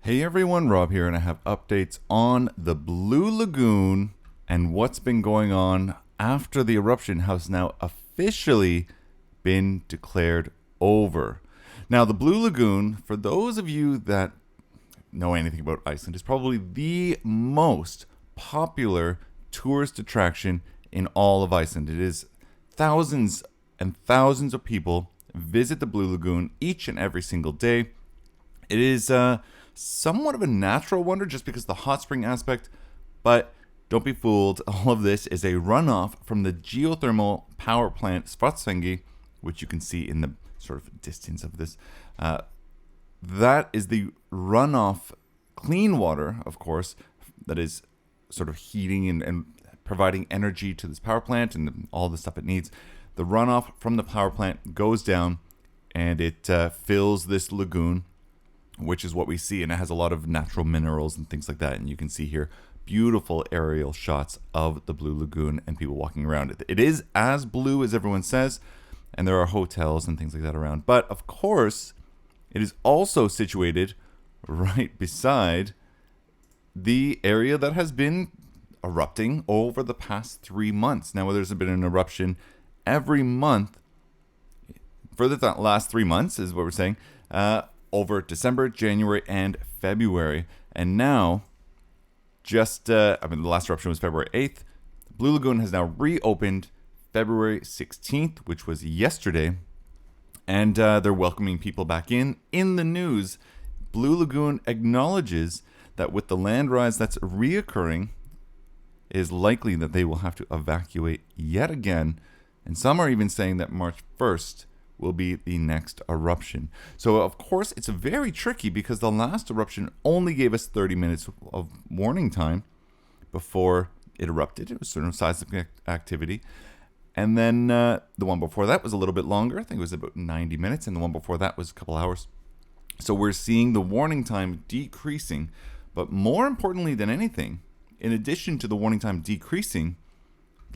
Hey everyone, Rob here, and I have updates on the Blue Lagoon and what's been going on after the eruption has now officially been declared over. Now, the Blue Lagoon, for those of you that know anything about Iceland, is probably the most popular tourist attraction in all of Iceland. It is thousands and thousands of people visit the Blue Lagoon each and every single day. It is somewhat of a natural wonder just because of the hot spring aspect, but don't be fooled. All of this is a runoff from the geothermal power plant Svartsengi, which you can see in the sort of distance of this. That is the runoff clean water, of course, that is sort of heating and providing energy to this power plant and all the stuff it needs. The runoff from the power plant goes down and it fills this lagoon, which is what we see, and it has a lot of natural minerals and things like that. And you can see here beautiful aerial shots of the Blue Lagoon and people walking around it. It is as blue as everyone says, and there are hotels and things like that around. But of course, it is also situated right beside the area that has been erupting over the past 3 months. Now, there's been an eruption every month for the last 3 months, is what we're saying, over December, January, and February. And now, the last eruption was February 8th. Blue Lagoon has now reopened February 16th, which was yesterday. And they're welcoming people back in. In the news, Blue Lagoon acknowledges that with the land rise that's reoccurring, it is likely that they will have to evacuate yet again. And some are even saying that March 1st will be the next eruption. So, of course, it's very tricky because the last eruption only gave us 30 minutes of warning time before it erupted. It was sort of seismic activity. And then the one before that was a little bit longer. I think it was about 90 minutes. And the one before that was a couple hours. So we're seeing the warning time decreasing. But more importantly than anything, in addition to the warning time decreasing,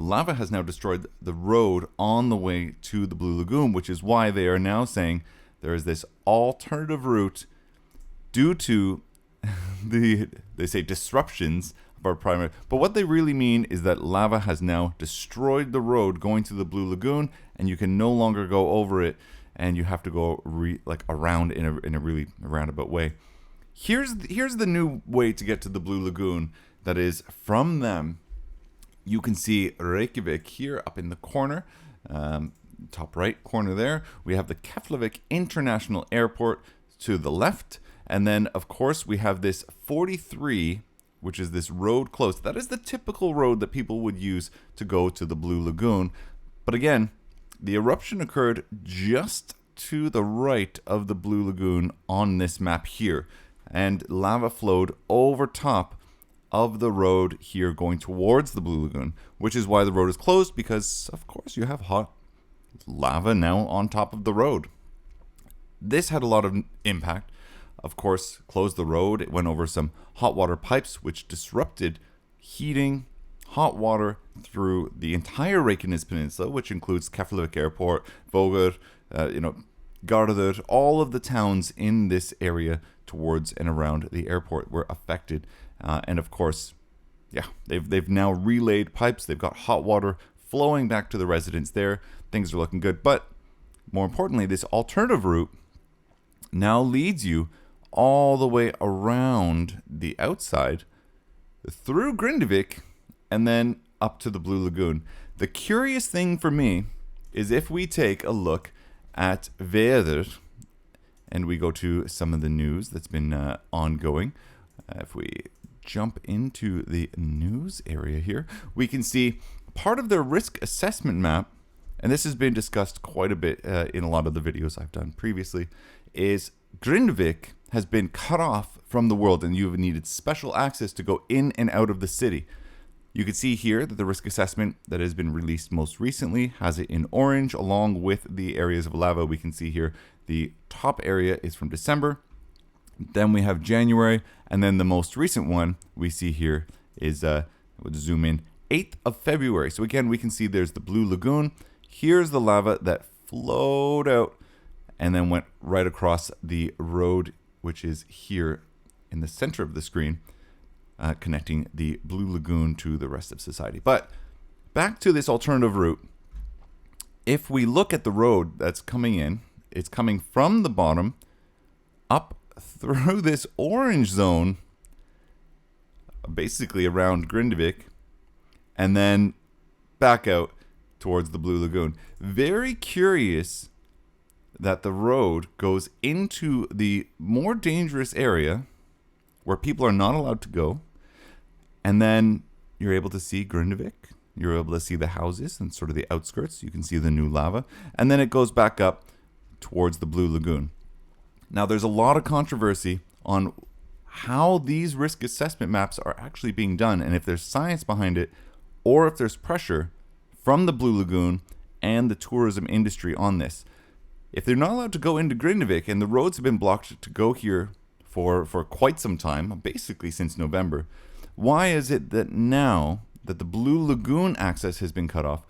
lava has now destroyed the road on the way to the Blue Lagoon, which is why they are now saying there is this alternative route due to they say disruptions of our primary. But what they really mean is that lava has now destroyed the road going to the Blue Lagoon, and you can no longer go over it, and you have to go around in a really roundabout way. Here's the new way to get to the Blue Lagoon. That is from them. You can see Reykjavik here up in the corner, top right corner there. We have the Keflavik International Airport to the left. And then, of course, we have this 43, which is this road close. That is the typical road that people would use to go to the Blue Lagoon. But again, the eruption occurred just to the right of the Blue Lagoon on this map here. And lava flowed over top of the road here going towards the Blue Lagoon, which is why the road is closed, because of course you have hot lava now on top of the road. This had a lot of impact. Of course, closed the road. It went over some hot water pipes, which disrupted heating hot water through the entire Reykjanes Peninsula, which includes Keflavik Airport, Vogur, Garður. All of the towns in this area towards and around the airport were affected. And of course, they've now relayed pipes. They've got hot water flowing back to the residents there. Things are looking good. But more importantly, this alternative route now leads you all the way around the outside through Grindavik and then up to the Blue Lagoon. The curious thing for me is if we take a look at Veður and we go to some of the news that's been ongoing. If we jump into the news area here, we can see part of their risk assessment map, and this has been discussed quite a bit in a lot of the videos I've done previously, is Grindavik has been cut off from the world and you've needed special access to go in and out of the city. You can see here that the risk assessment that has been released most recently has it in orange along with the areas of lava. We can see here the top area is from December. Then we have January, and then the most recent one we see here is, we'll zoom in, 8th of February. So again, we can see there's the Blue Lagoon. Here's the lava that flowed out and then went right across the road, which is here in the center of the screen, connecting the Blue Lagoon to the rest of society. But back to this alternative route. If we look at the road that's coming in, it's coming from the bottom up through this orange zone, basically around Grindavik, and then back out towards the Blue Lagoon. Very curious that the road goes into the more dangerous area where people are not allowed to go, and then you're able to see Grindavik. You're able to see the houses and sort of the outskirts. You can see the new lava, and then it goes back up towards the Blue Lagoon. Now, there's a lot of controversy on how these risk assessment maps are actually being done, and if there's science behind it, or if there's pressure from the Blue Lagoon and the tourism industry on this. If they're not allowed to go into Grindavik, and the roads have been blocked to go here for quite some time, basically since November, why is it that now that the Blue Lagoon access has been cut off,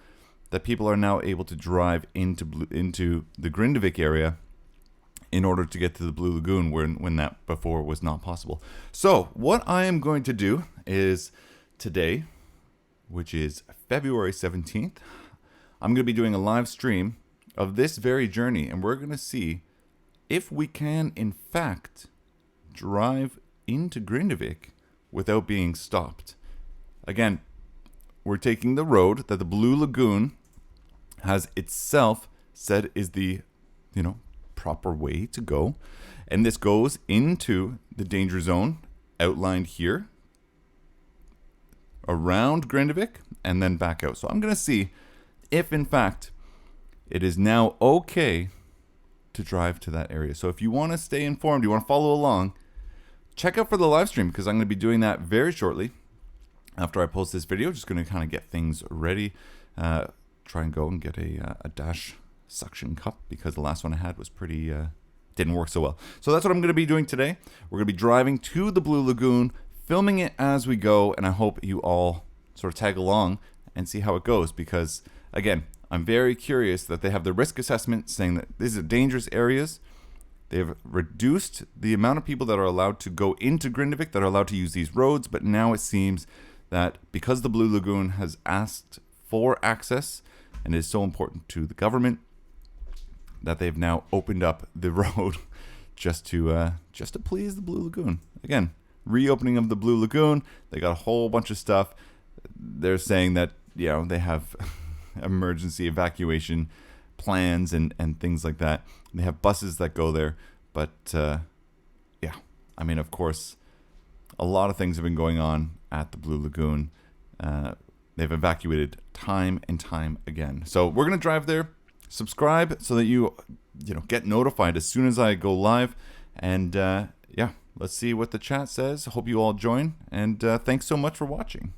that people are now able to drive into the Grindavik area in order to get to the Blue Lagoon when that before was not possible? So what I am going to do is today, which is February 17th, I'm going to be doing a live stream of this very journey, and we're going to see if we can in fact drive into Grindavik without being stopped. Again, we're taking the road that the Blue Lagoon has itself said is the, proper way to go. And this goes into the danger zone outlined here, around Grindavik, and then back out. So I'm going to see if in fact it is now okay to drive to that area. So if you want to stay informed, you want to follow along, check out for the live stream, because I'm going to be doing that very shortly after I post this video. Just going to kind of get things ready, try and go and get a dash suction cup, because the last one I had was pretty didn't work so well. So that's what I'm going to be doing today. We're going to be driving to the Blue Lagoon, filming it as we go, and I hope you all sort of tag along and see how it goes, because again, I'm very curious that they have the risk assessment saying that these are dangerous areas. They've reduced the amount of people that are allowed to go into Grindavik, that are allowed to use these roads, but now it seems that because the Blue Lagoon has asked for access and is so important to the government, that they've now opened up the road just to please the Blue Lagoon. Again, reopening of the Blue Lagoon, they got a whole bunch of stuff. They're saying that, they have emergency evacuation plans and things like that. They have buses that go there, but of course, a lot of things have been going on at the Blue Lagoon. They've evacuated time and time again. So we're going to drive there. Subscribe so that you get notified as soon as I go live. And let's see what the chat says. Hope you all join. And thanks so much for watching.